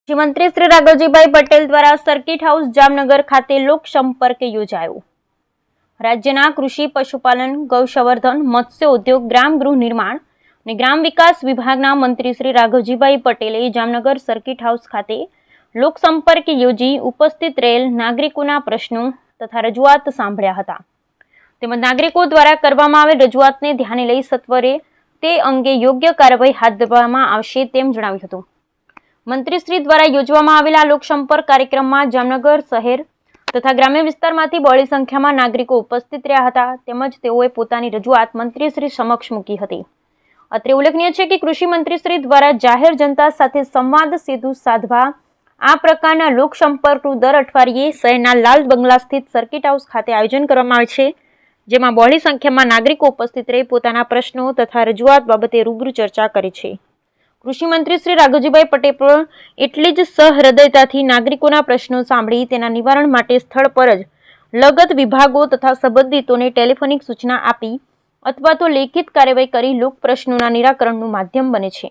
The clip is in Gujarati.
મંત્રી શ્રી રાઘવજીભાઈ પટેલ દ્વારા સર્કિટ હાઉસ જામનગર ખાતે લોકસંપર્ક યોજાયો। રાજ્યના કૃષિ, પશુપાલન, ગૌસંવર્ધન, મત્સ્ય ઉદ્યોગ, ગ્રામ ગૃહ નિર્માણ અને ગ્રામ વિકાસ વિભાગના મંત્રી શ્રી રાઘવજીભાઈ પટેલે જામનગર સર્કિટ હાઉસ ખાતે લોકસંપર્ક યોજી ઉપસ્થિત રહેલ નાગરિકોના પ્રશ્નો તથા રજૂઆત સાંભળ્યા હતા। તેમજ નાગરિકો દ્વારા કરવામાં આવેલ રજૂઆતને ધ્યાને લઈ સત્વરે તે અંગે યોગ્ય કાર્યવાહી હાથ ધરવામાં આવશે તેમ જણાવ્યું હતું। મંત્રીશ્રી દ્વારા યોજવામાં આવેલા લોકસંપર્ક કાર્યક્રમમાં જામનગર શહેર તથા ગ્રામ્ય વિસ્તારમાંથી બહોળી સંખ્યામાં નાગરિકો ઉપસ્થિત રહ્યા હતા। તેમજ તેઓએ પોતાની રજૂઆત મંત્રીશ્રી સમક્ષ મૂકી હતી। અત્રે ઉલ્લેખનીય છે કે કૃષિ મંત્રીશ્રી દ્વારા જાહેર જનતા સાથે સંવાદ સેતુ સાધવા આ પ્રકારના લોકસંપર્કનું દર અઠવાડિયે શહેરના લાલ બંગલા સ્થિત સર્કિટ હાઉસ ખાતે આયોજન કરવામાં આવે છે, જેમાં બહોળી સંખ્યામાં નાગરિકો ઉપસ્થિત રહી પોતાના પ્રશ્નો તથા રજૂઆત બાબતે રૂબરૂ ચર્ચા કરે છે। કૃષિ મંત્રી શ્રી રાઘવજીભાઈ પટેલ પણ એટલી જ સહૃદયતાથી નાગરિકોના પ્રશ્નો સાંભળી તેના નિવારણ માટે સ્થળ પર જ લગત વિભાગો તથા સંબંધિતોને ટેલિફોનિક સૂચના આપી અથવા તો લેખિત કાર્યવાહી કરી લોક પ્રશ્નોના નિરાકરણનું માધ્યમ બને છે।